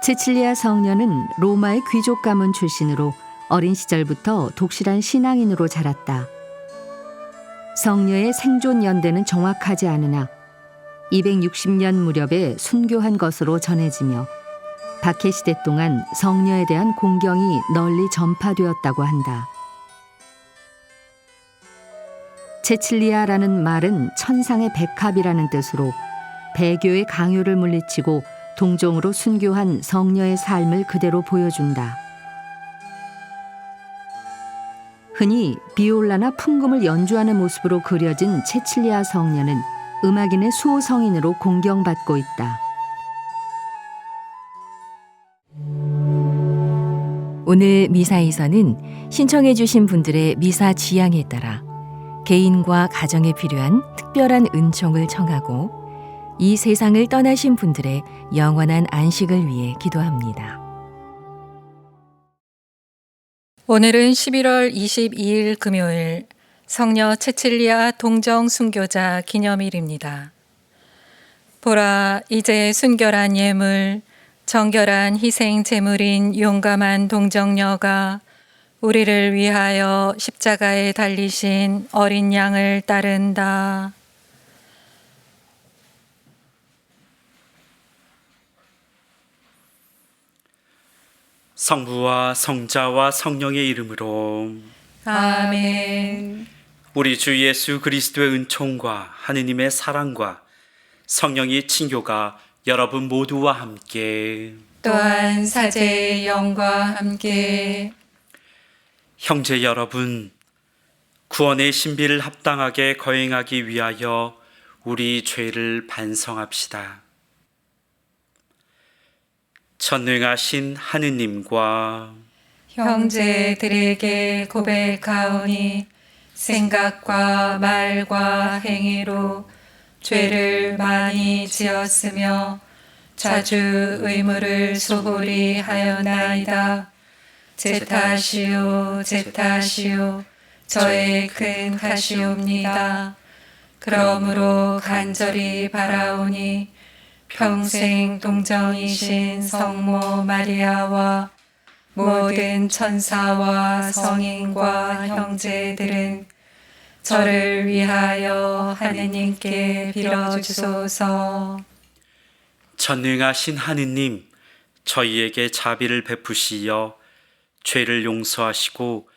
체칠리아 성녀는 로마의 귀족 가문 출신으로 어린 시절부터 독실한 신앙인으로 자랐다. 성녀의 생존 연대는 정확하지 않으나 260년 무렵에 순교한 것으로 전해지며 박해 시대 동안 성녀에 대한 공경이 널리 전파되었다고 한다. 체칠리아라는 말은 천상의 백합이라는 뜻으로 배교의 강요를 물리치고 동정으로 순교한 성녀의 삶을 그대로 보여준다. 흔히 비올라나 풍금을 연주하는 모습으로 그려진 체칠리아 성녀는 음악인의 수호성인으로 공경받고 있다. 오늘 미사에서는 신청해 주신 분들의 미사 지향에 따라 개인과 가정에 필요한 특별한 은총을 청하고 이 세상을 떠나신 분들의 영원한 안식을 위해 기도합니다. 오늘은 11월 22일 금요일 성녀 체칠리아 동정 순교자 기념일입니다. 보라, 이제 순결한 예물, 정결한 희생 제물인 용감한 동정녀가 우리를 위하여 십자가에 달리신 어린 양을 따른다. 성부와 성자와 성령의 이름으로 아멘. 우리 주 예수 그리스도의 은총과 하느님의 사랑과 성령의 친교가 여러분 모두와 함께 또한 사제의 영과 함께 형제 여러분, 구원의 신비를 합당하게 거행하기 위하여 우리 죄를 반성합시다. 전능하신 하느님과 형제들에게 고백하오니 생각과 말과 행위로 죄를 많이 지었으며 자주 의무를 소홀히 하였나이다. 제 탓이요, 제 탓이요, 저의 큰 탓이옵니다. 그러므로 간절히 바라오니 평생 동정이신 성모 마리아와 모든 천사와 성인과 형제들은 저를 위하여 하느님께 빌어주소서. 전능하신 하느님, 저희에게 자비를 베푸시어 죄를 용서하시고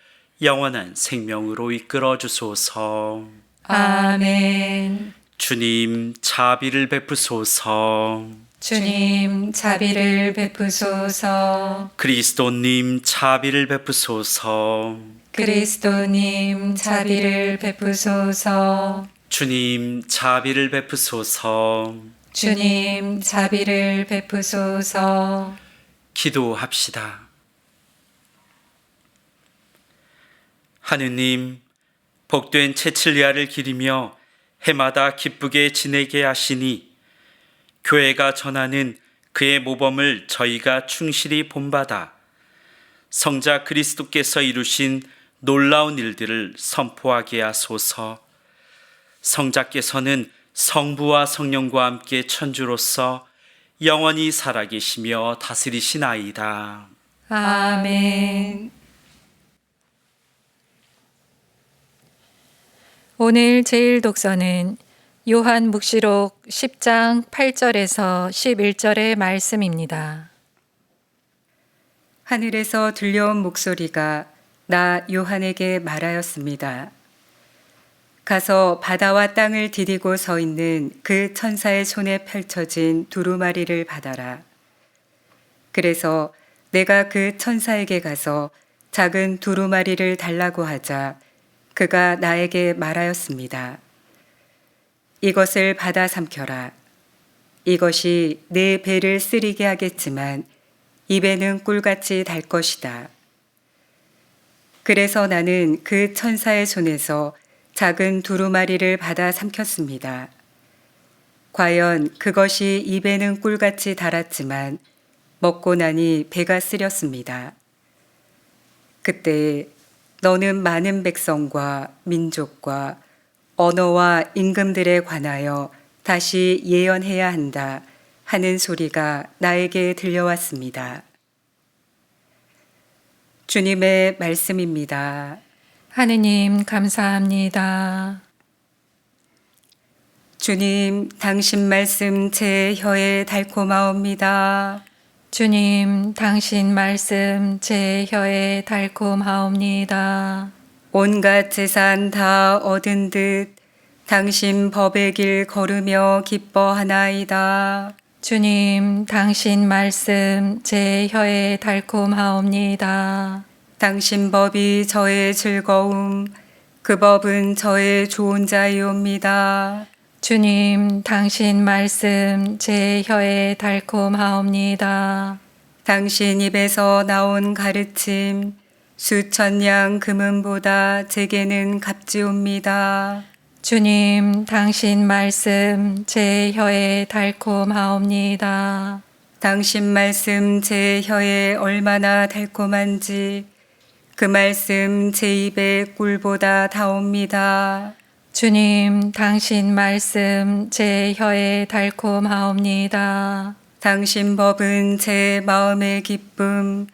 영원한 생명으로 이끌어 주소서. 아멘. 주님, 자비를 베푸소서. 주님, 자비를 베푸소서. 그리스도님, 자비를 베푸소서. 그리스도님, 자비를 베푸소서. 주님, 자비를 베푸소서. 주님, 자비를 베푸소서. 기도합시다. 하느님, 복된 체칠리아를 기리며 해마다 기쁘게 지내게 하시니 교회가 전하는 그의 모범을 저희가 충실히 본받아 성자 그리스도께서 이루신 놀라운 일들을 선포하게 하소서. 성자께서는 성부와 성령과 함께 천주로서 영원히 살아계시며 다스리시나이다. 아멘. 오늘 제일 독서는 요한묵시록 10장 8절에서 11절의 말씀입니다. 하늘에서 들려온 목소리가 나 요한에게 말하였습니다. 가서 바다와 땅을 디디고 서 있는 그 천사의 손에 펼쳐진 두루마리를 받아라. 그래서 내가 그 천사에게 가서 작은 두루마리를 달라고 하자 그가 나에게 말하였습니다. 이것을 받아 삼켜라. 이것이 내 배를 쓰리게 하겠지만 입에는 꿀같이 달 것이다. 그래서 나는 그 천사의 손에서 작은 두루마리를 받아 삼켰습니다. 과연 그것이 입에는 꿀같이 달았지만 먹고 나니 배가 쓰렸습니다. 그때 너는 많은 백성과 민족과 언어와 임금들에 관하여 다시 예언해야 한다 하는 소리가 나에게 들려왔습니다. 주님의 말씀입니다. 하느님 감사합니다. 주님, 당신 말씀 제 혀에 달콤하옵니다. 주님, 당신 말씀 제 혀에 달콤하옵니다. 온갖 재산 다 얻은 듯 당신 법의 길 걸으며 기뻐하나이다. 주님, 당신 말씀 제 혀에 달콤하옵니다. 당신 법이 저의 즐거움, 그 법은 저의 좋은 자이옵니다. 주님, 당신 말씀 제 혀에 달콤하옵니다. 당신 입에서 나온 가르침, 수천 양 금은보다 제게는 값지옵니다. 주님, 당신 말씀 제 혀에 달콤하옵니다. 당신 말씀 제 혀에 얼마나 달콤한지 그 말씀 제 입에 꿀보다 다옵니다. 주님, 당신 말씀 제 혀에 달콤하옵니다. 당신 법은 제 마음의 기쁨,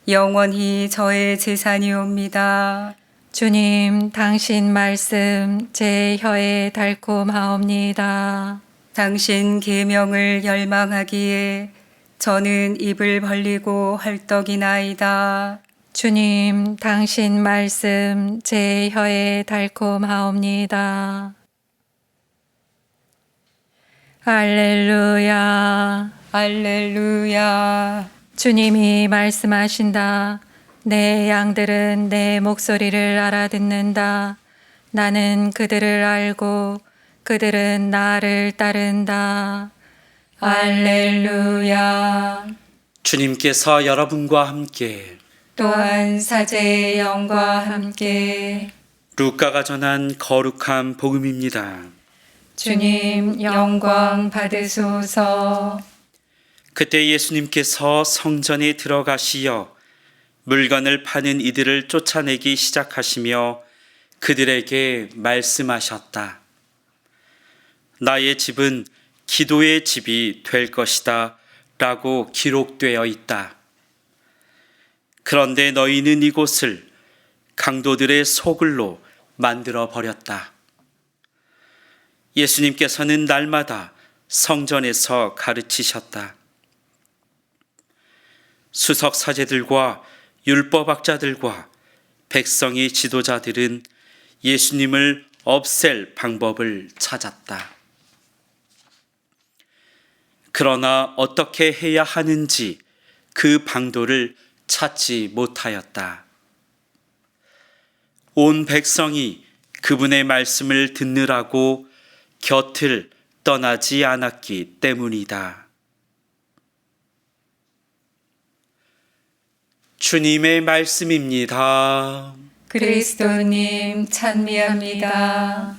영원히 저의 재산이옵니다. 주님, 당신 말씀 제 혀에 달콤하옵니다. 당신 계명을 열망하기에 저는 입을 벌리고 헐떡이나이다. 주님, 당신 말씀 제 혀에 달콤하옵니다. 할렐루야. 할렐루야. 주님이 말씀하신다. 내 양들은 내 목소리를 알아듣는다. 나는 그들을 알고 그들은 나를 따른다. 할렐루야. 주님께서 여러분과 함께 또한 사제의 영과 함께 루카가 전한 거룩한 복음입니다. 주님 영광 받으소서. 그때 예수님께서 성전에 들어가시어 물건을 파는 이들을 쫓아내기 시작하시며 그들에게 말씀하셨다. 나의 집은 기도의 집이 될 것이다 라고 기록되어 있다. 그런데 너희는 이곳을 강도들의 소굴로 만들어 버렸다. 예수님께서는 날마다 성전에서 가르치셨다. 수석 사제들과 율법학자들과 백성의 지도자들은 예수님을 없앨 방법을 찾았다. 그러나 어떻게 해야 하는지 그 방도를 찾지 못하였다. 온 백성이 그분의 말씀을 듣느라고 곁을 떠나지 않았기 때문이다. 주님의 말씀입니다. 그리스도님 찬미합니다.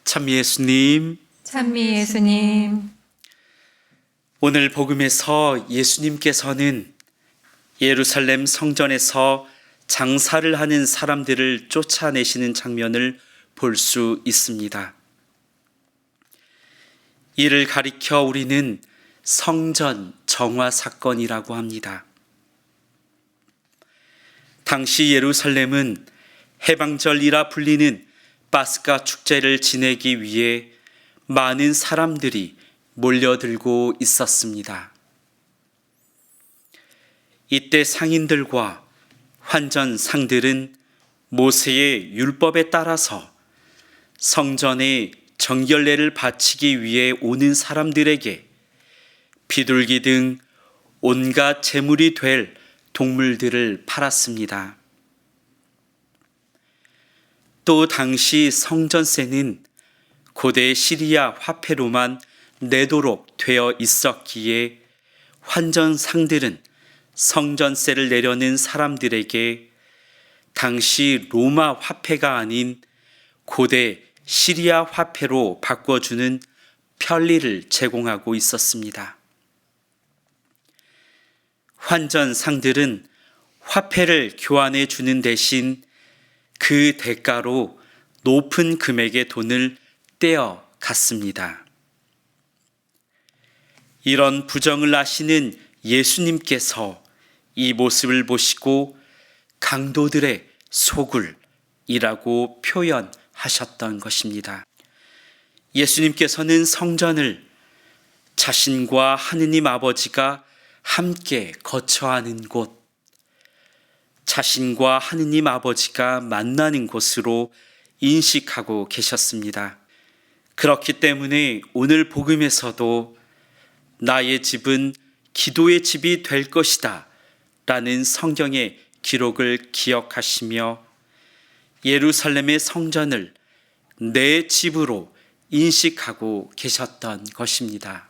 참 예수님, 찬미 예수님. 오늘 복음에서 예수님께서는 예루살렘 성전에서 장사를 하는 사람들을 쫓아내시는 장면을 볼 수 있습니다. 이를 가리켜 우리는 성전 정화 사건이라고 합니다. 당시 예루살렘은 해방절이라 불리는 파스가 축제를 지내기 위해 많은 사람들이 몰려들고 있었습니다. 이때 상인들과 환전상들은 모세의 율법에 따라서 성전에 정결례를 바치기 위해 오는 사람들에게 비둘기 등 온갖 제물이 될 동물들을 팔았습니다. 또 당시 성전세는 고대 시리아 화폐로만 내도록 되어 있었기에 환전상들은 성전세를 내려는 사람들에게 당시 로마 화폐가 아닌 고대 시리아 화폐로 바꿔주는 편리를 제공하고 있었습니다. 환전상들은 화폐를 교환해 주는 대신 그 대가로 높은 금액의 돈을 떼어 갔습니다. 이런 부정을 아시는 예수님께서 이 모습을 보시고 강도들의 소굴이라고 표현하셨던 것입니다. 예수님께서는 성전을 자신과 하느님 아버지가 함께 거처하는 곳, 자신과 하느님 아버지가 만나는 곳으로 인식하고 계셨습니다. 그렇기 때문에 오늘 복음에서도 나의 집은 기도의 집이 될 것이다 라는 성경의 기록을 기억하시며 예루살렘의 성전을 내 집으로 인식하고 계셨던 것입니다.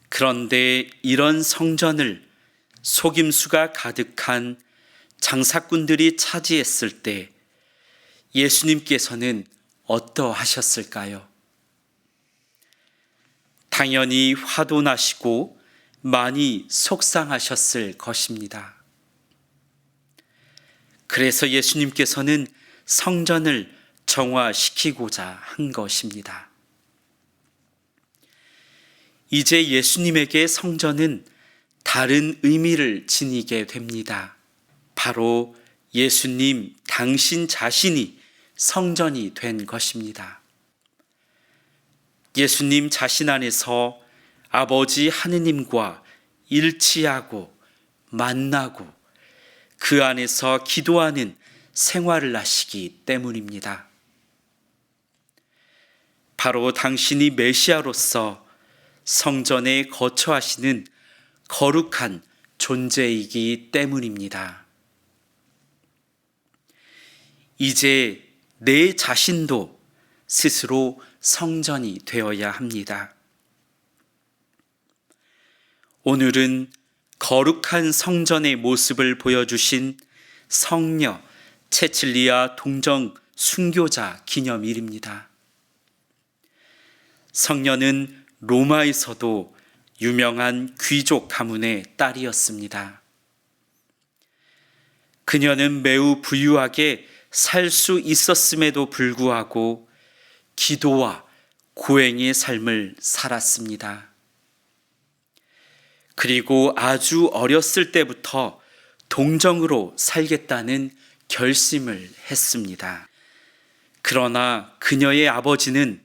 그런데 이런 성전을 속임수가 가득한 장사꾼들이 차지했을 때 예수님께서는 어떠하셨을까요? 당연히 화도 나시고 많이 속상하셨을 것입니다. 그래서 예수님께서는 성전을 정화시키고자 한 것입니다. 이제 예수님에게 성전은 다른 의미를 지니게 됩니다. 바로 예수님 당신 자신이 성전이 된 것입니다. 예수님 자신 안에서 아버지 하느님과 일치하고 만나고 그 안에서 기도하는 생활을 하시기 때문입니다. 바로 당신이 메시아로서 성전에 거처하시는 거룩한 존재이기 때문입니다. 이제 내 자신도 스스로 성전이 되어야 합니다. 오늘은 거룩한 성전의 모습을 보여주신 성녀 체칠리아 동정 순교자 기념일입니다. 성녀는 로마에서도 유명한 귀족 가문의 딸이었습니다. 그녀는 매우 부유하게 살 수 있었음에도 불구하고 기도와 고행의 삶을 살았습니다. 그리고 아주 어렸을 때부터 동정으로 살겠다는 결심을 했습니다. 그러나 그녀의 아버지는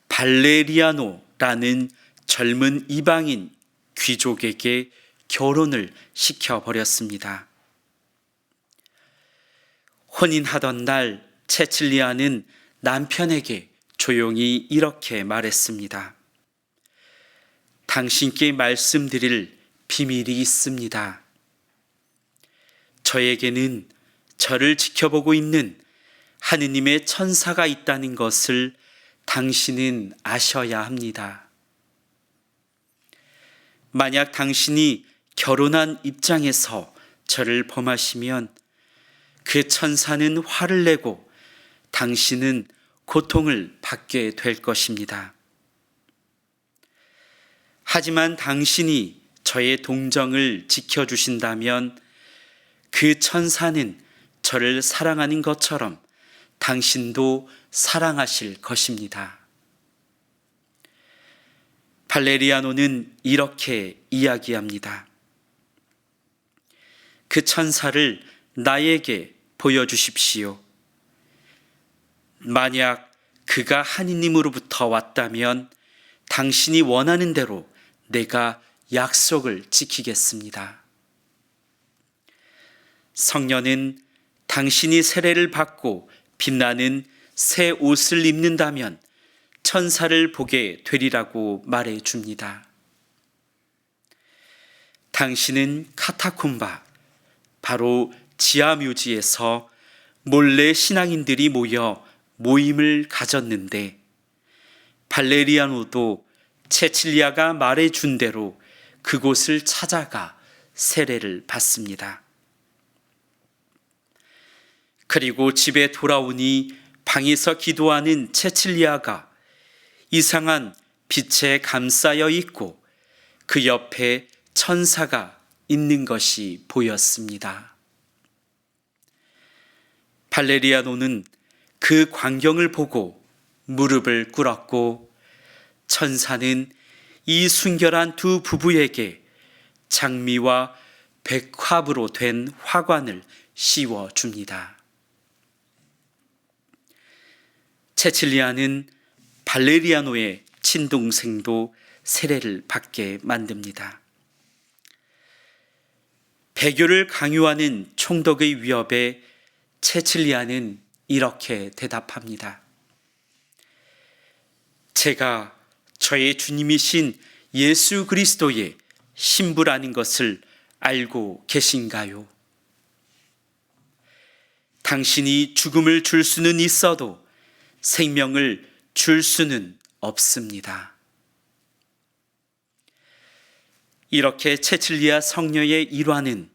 발레리아노라는 젊은 이방인 귀족에게 결혼을 시켜버렸습니다. 혼인하던 날 체칠리아는 남편에게 조용히 이렇게 말했습니다. 당신께 말씀드릴 비밀이 있습니다. 저에게는 저를 지켜보고 있는 하느님의 천사가 있다는 것을 당신은 아셔야 합니다. 만약 당신이 결혼한 입장에서 저를 범하시면 그 천사는 화를 내고 당신은 고통을 받게 될 것입니다. 하지만 당신이 저의 동정을 지켜주신다면 그 천사는 저를 사랑하는 것처럼 당신도 사랑하실 것입니다. 발레리아노는 이렇게 이야기합니다. 그 천사를 나에게 보여주십시오. 만약 그가 하느님으로부터 왔다면 당신이 원하는 대로 내가 약속을 지키겠습니다. 성녀는 당신이 세례를 받고 빛나는 새 옷을 입는다면 천사를 보게 되리라고 말해 줍니다. 당신은 카타콤바, 바로 지하묘지에서 몰래 신앙인들이 모여 모임을 가졌는데 발레리아노도 체칠리아가 말해준 대로 그곳을 찾아가 세례를 받습니다. 그리고 집에 돌아오니 방에서 기도하는 체칠리아가 이상한 빛에 감싸여 있고 그 옆에 천사가 있는 것이 보였습니다. 발레리아노는 그 광경을 보고 무릎을 꿇었고 천사는 이 순결한 두 부부에게 장미와 백합으로 된 화관을 씌워 줍니다. 체칠리아는 발레리아노의 친동생도 세례를 받게 만듭니다. 배교를 강요하는 총독의 위협에 체칠리아는 이렇게 대답합니다. 제가 저의 주님이신 예수 그리스도의 신부라는 것을 알고 계신가요? 당신이 죽음을 줄 수는 있어도 생명을 줄 수는 없습니다. 이렇게 체칠리아 성녀의 일화는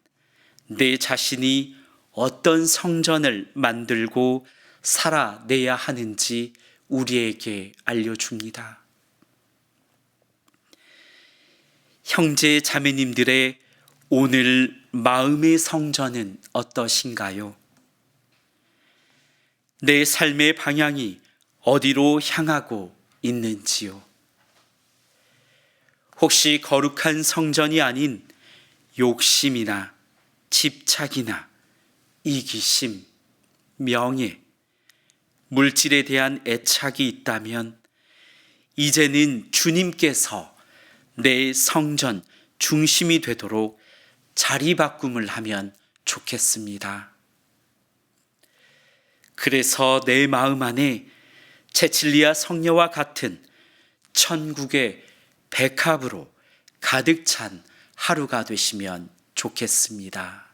내 자신이 어떤 성전을 만들고 살아내야 하는지 우리에게 알려줍니다. 형제 자매님들의 오늘 마음의 성전은 어떠신가요? 내 삶의 방향이 어디로 향하고 있는지요? 혹시 거룩한 성전이 아닌 욕심이나 집착이나 이기심, 명예, 물질에 대한 애착이 있다면 이제는 주님께서 내 성전 중심이 되도록 자리 바꿈을 하면 좋겠습니다. 그래서 내 마음 안에 체칠리아 성녀와 같은 천국의 백합으로 가득 찬 하루가 되시면 좋겠습니다.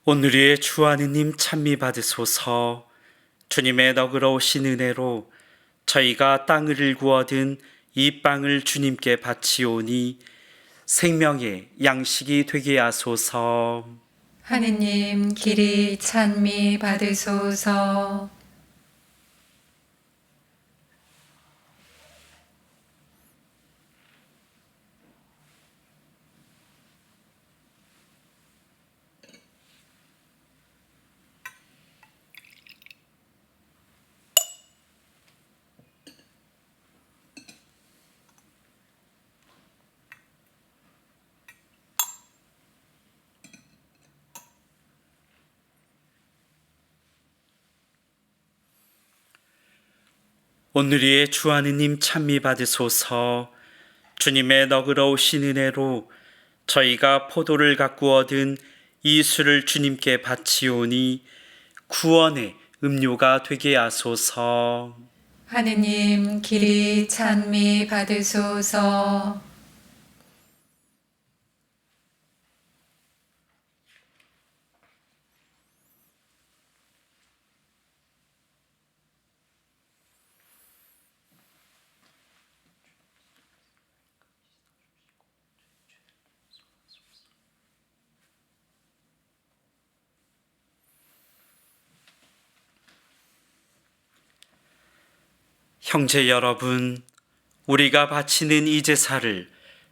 오늘의 주 하느님 찬미 받으소서. 주님의 너그러우신 은혜로 저희가 땅을 일구 얻은 이 빵을 주님께 바치오니 생명의 양식이 되게 하소서. 하느님 길이 찬미 받으소서. 오늘의 주 하느님 찬미 받으소서. 주님의 너그러우신 은혜로 저희가 포도를 갖고 얻은 이 술을 주님께 바치오니 구원의 음료가 되게 하소서. 하느님 길이 찬미 받으소서. 형제 여러분, 우리가 바치는 이 제사를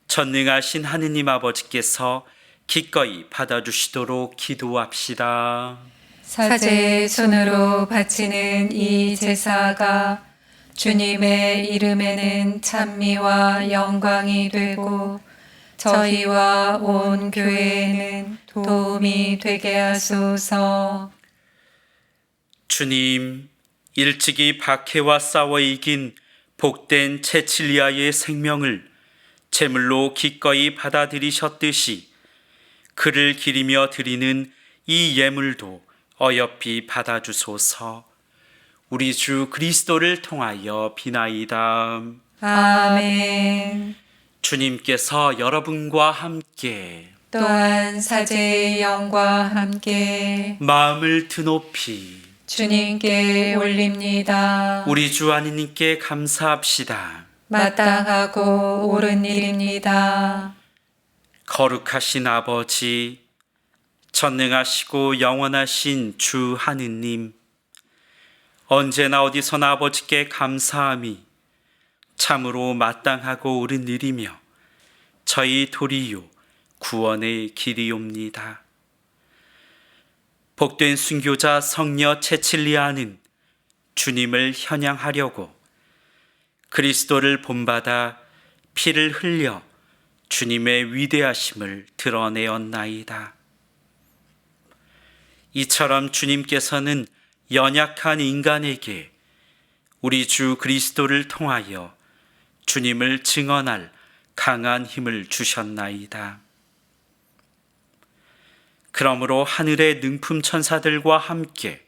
전능하신 하느님 아버지께서 기꺼이 받아주시도록 기도합시다. 사제의 손으로 바치는 이 제사가 주님의 이름에는 찬미와 영광이 되고 저희와 온 교회에는 도움이 되게 하소서. 주님, 일찍이 박해와 싸워 이긴 복된 체칠리아의 생명을 제물로 기꺼이 받아들이셨듯이 그를 기리며 드리는 이 예물도 어여삐 받아주소서. 우리 주 그리스도를 통하여 비나이다. 아멘. 주님께서 여러분과 함께 또한 사제의 영과 함께 마음을 드높이 주님께 올립니다. 우리 주 하느님께 감사합시다. 마땅하고 옳은 일입니다. 거룩하신 아버지, 전능하시고 영원하신 주 하느님, 언제나 어디서나 아버지께 감사함이 참으로 마땅하고 옳은 일이며 저희 도리요 구원의 길이옵니다. 복된 순교자 성녀 체칠리아는 주님을 현양하려고 그리스도를 본받아 피를 흘려 주님의 위대하심을 드러내었나이다. 이처럼 주님께서는 연약한 인간에게 우리 주 그리스도를 통하여 주님을 증언할 강한 힘을 주셨나이다. 그러므로 하늘의 능품 천사들과 함께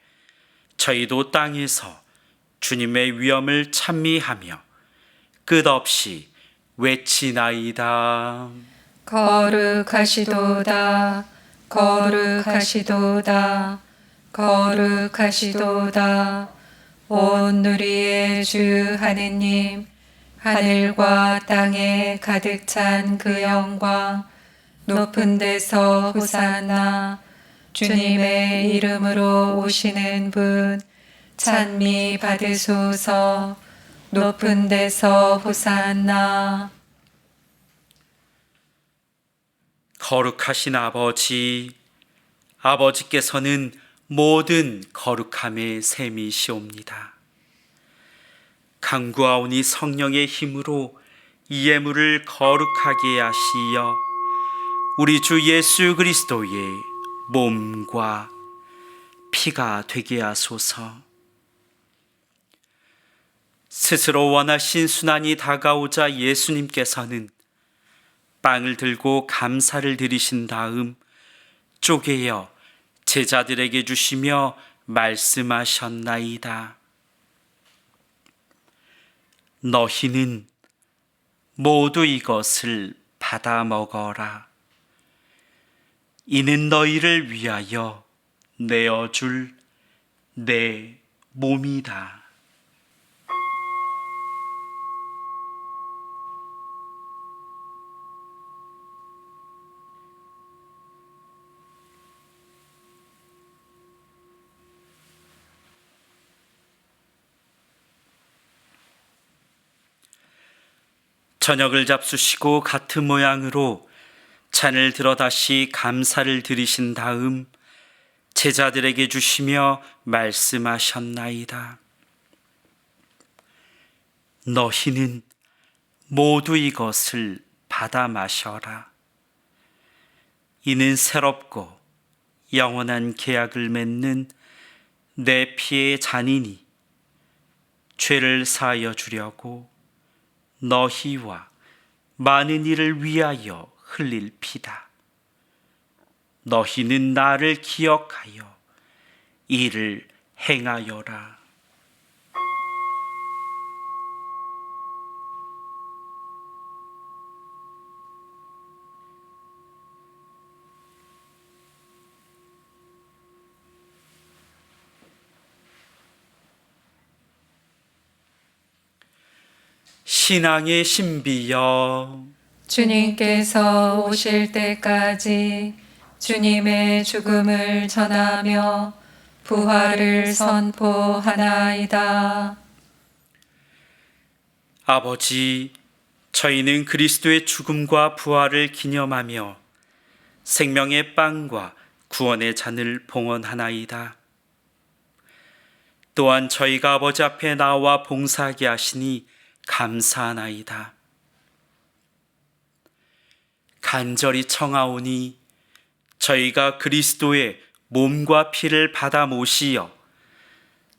저희도 땅에서 주님의 위엄을 찬미하며 끝없이 외치나이다. 거룩하시도다. 거룩하시도다. 거룩하시도다. 온 누리의 주 하느님, 하늘과 땅에 가득 찬 그 영광, 높은 데서 호산나. 주님의 이름으로 오시는 분, 찬미 받으소서. 높은 데서 호산나. 거룩하신 아버지, 아버지께서는 모든 거룩함의 셈이시옵니다. 간구하오니 성령의 힘으로 이 예물을 거룩하게 하시어 우리 주 예수 그리스도의 몸과 피가 되게 하소서. 스스로 원하신 순환이 다가오자 예수님께서는 빵을 들고 감사를 드리신 다음 쪼개어 제자들에게 주시며 말씀하셨나이다. 너희는 모두 이것을 받아 먹어라. 이는 너희를 위하여 내어줄 내 몸이다. 저녁을 잡수시고 같은 모양으로 잔을 들어 다시 감사를 드리신 다음 제자들에게 주시며 말씀하셨나이다. 너희는 모두 이것을 받아 마셔라. 이는 새롭고 영원한 계약을 맺는 내 피의 잔이니 죄를 사하여 주려고 너희와 많은 이를 위하여 흘릴 피다. 너희는 나를 기억하여 이를 행하여라. 신앙의 신비여, 주님께서 오실 때까지 주님의 죽음을 전하며 부활을 선포하나이다. 아버지, 저희는 그리스도의 죽음과 부활을 기념하며 생명의 빵과 구원의 잔을 봉헌하나이다. 또한 저희가 아버지 앞에 나와 봉사하게 하시니 감사하나이다. 간절히 청하오니 저희가 그리스도의 몸과 피를 받아 모시어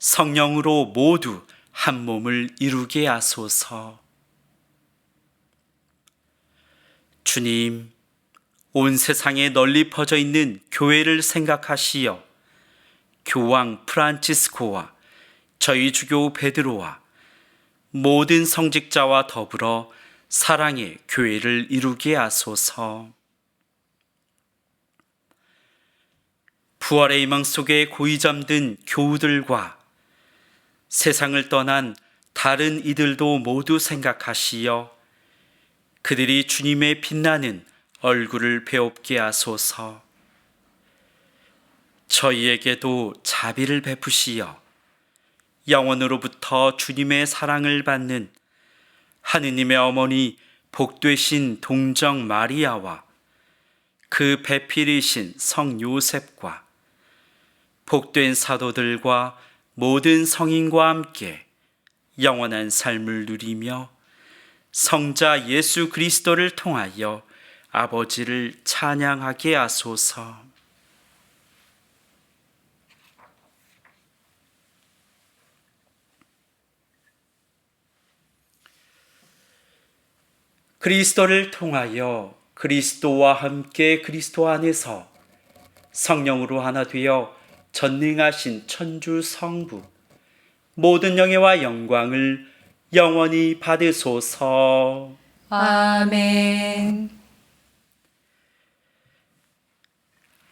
성령으로 모두 한 몸을 이루게 하소서. 주님, 온 세상에 널리 퍼져 있는 교회를 생각하시어 교황 프란치스코와 저희 주교 베드로와 모든 성직자와 더불어 사랑의 교회를 이루게 하소서. 부활의 희망 속에 고이 잠든 교우들과 세상을 떠난 다른 이들도 모두 생각하시어 그들이 주님의 빛나는 얼굴을 배웁게 하소서. 저희에게도 자비를 베푸시어 영원으로부터 주님의 사랑을 받는 하느님의 어머니 복되신 동정 마리아와 그 배필이신 성 요셉과 복된 사도들과 모든 성인과 함께 영원한 삶을 누리며 성자 예수 그리스도를 통하여 아버지를 찬양하게 하소서. 그리스도를 통하여 그리스도와 함께 그리스도 안에서 성령으로 하나 되어 전능하신 천주 성부 모든 영예와 영광을 영원히 받으소서. 아멘.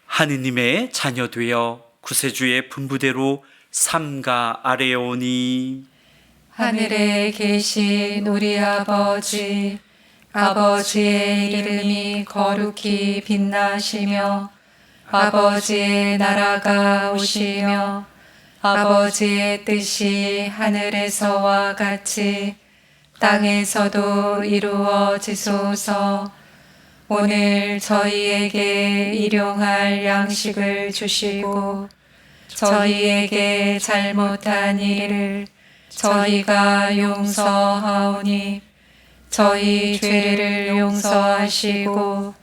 하느님의 자녀 되어 구세주의 분부대로 삼가 아뢰오니 하늘에 계신 우리 아버지, 아버지의 이름이 거룩히 빛나시며 아버지의 나라가 오시며 아버지의 뜻이 하늘에서와 같이 땅에서도 이루어지소서. 오늘 저희에게 일용할 양식을 주시고 저희에게 잘못한 일을 저희가 용서하오니 저희 죄를 용서하시고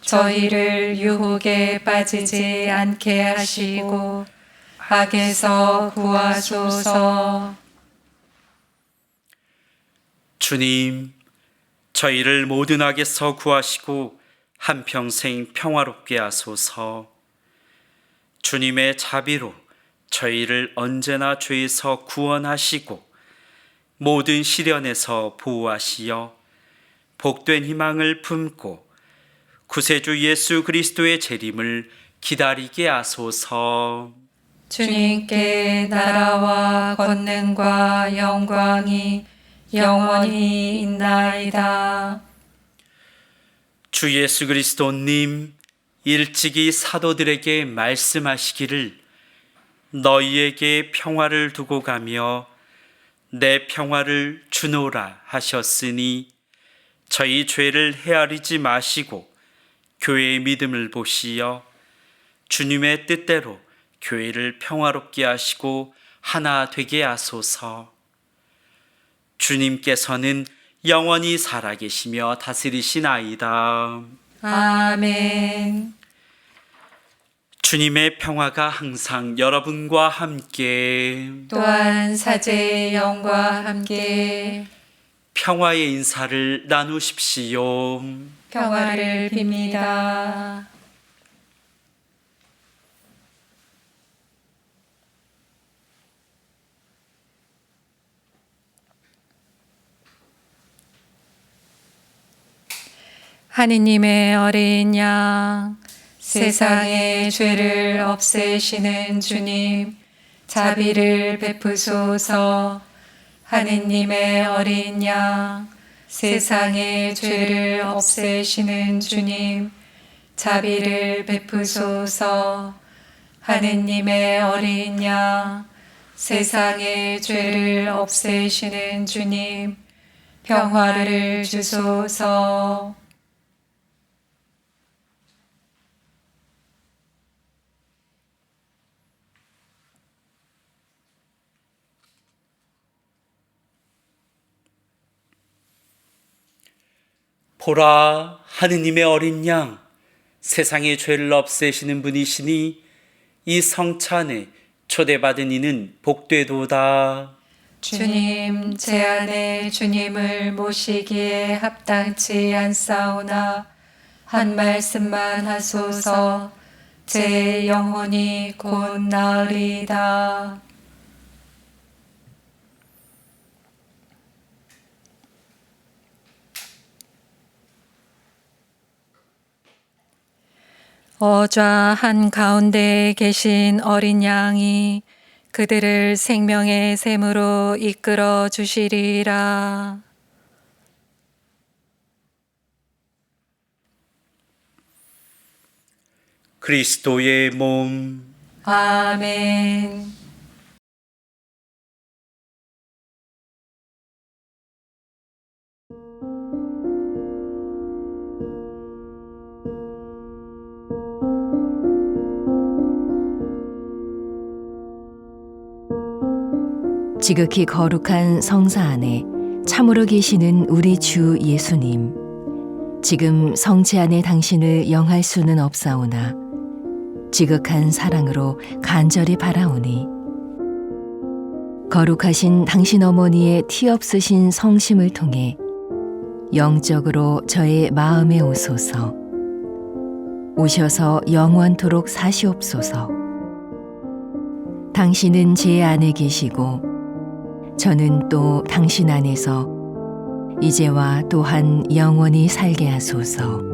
저희를 유혹에 빠지지 않게 하시고 악에서 구하소서. 주님, 저희를 모든 악에서 구하시고 한평생 평화롭게 하소서. 주님의 자비로 저희를 언제나 죄에서 구원하시고 모든 시련에서 보호하시어 복된 희망을 품고 구세주 예수 그리스도의 재림을 기다리게 하소서. 주님께 나라와 권능과 영광이 영원히 있나이다. 주 예수 그리스도님, 일찍이 사도들에게 말씀하시기를 너희에게 평화를 두고 가며 내 평화를 주노라 하셨으니 저희 죄를 헤아리지 마시고 교회의 믿음을 보시어 주님의 뜻대로 교회를 평화롭게 하시고 하나 되게 하소서. 주님께서는 영원히 살아계시며 다스리시나이다. 아멘. 주님의 평화가 항상 여러분과 함께 또한 사제의 영과 함께 평화의 인사를 나누십시오. 평화를 빕니다. 하느님의 어린 양, 세상의 죄를 없애시는 주님, 자비를 베푸소서. 하느님의 어린 양, 세상의 죄를 없애시는 주님, 자비를 베푸소서. 하느님의 어린 양, 세상의 죄를 없애시는 주님, 평화를 주소서. 보라, 하느님의 어린 양, 세상의 죄를 없애시는 분이시니 이 성찬에 초대받은 이는 복되도다. 주님, 제 안에 주님을 모시기에 합당치 않사오나 한 말씀만 하소서. 제 영혼이 곧 나으리이다. 어좌 한가운데에 계신 어린 양이 그들을 생명의 샘으로 이끌어 주시리라. 그리스도의 몸. 아멘. 지극히 거룩한 성사 안에 참으로 계시는 우리 주 예수님, 지금 성체 안에 당신을 영할 수는 없사오나 지극한 사랑으로 간절히 바라오니 거룩하신 당신 어머니의 티 없으신 성심을 통해 영적으로 저의 마음에 오소서. 오셔서 영원토록 사시옵소서. 당신은 제 안에 계시고 저는 또 당신 안에서 이제와 또한 영원히 살게 하소서.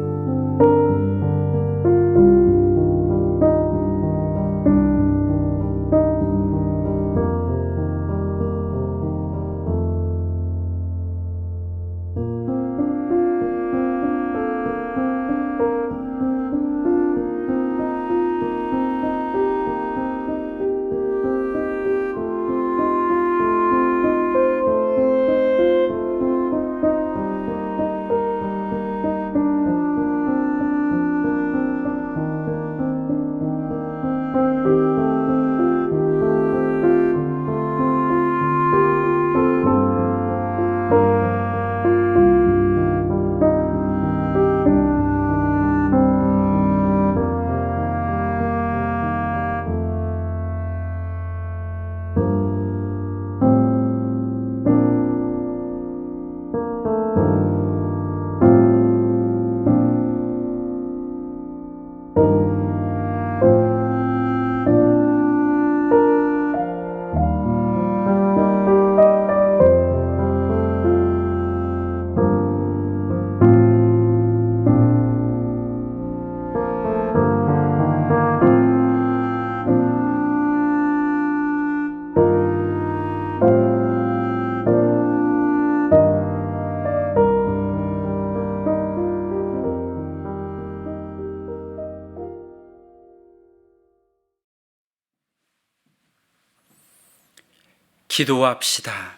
기도합시다.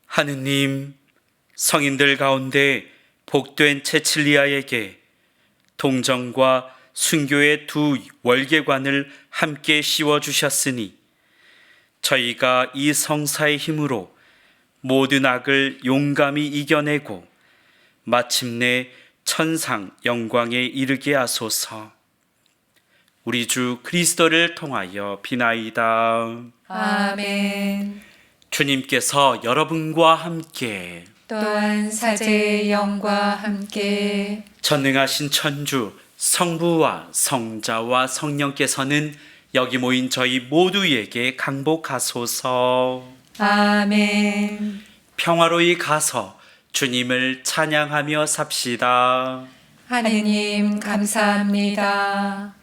하느님, 성인들 가운데 복된 체칠리아에게 동정과 순교의 두 월계관을 함께 씌워주셨으니 저희가 이 성사의 힘으로 모든 악을 용감히 이겨내고 마침내 천상 영광에 이르게 하소서. 우리 주 그리스도를 통하여 비나이다. 아멘. 주님께서 여러분과 함께 또한 사제의 영과 함께 전능하신 천주 성부와 성자와 성령께서는 여기 모인 저희 모두에게 강복하소서. 아멘. 평화로이 가서 주님을 찬양하며 삽시다. 하느님 감사합니다.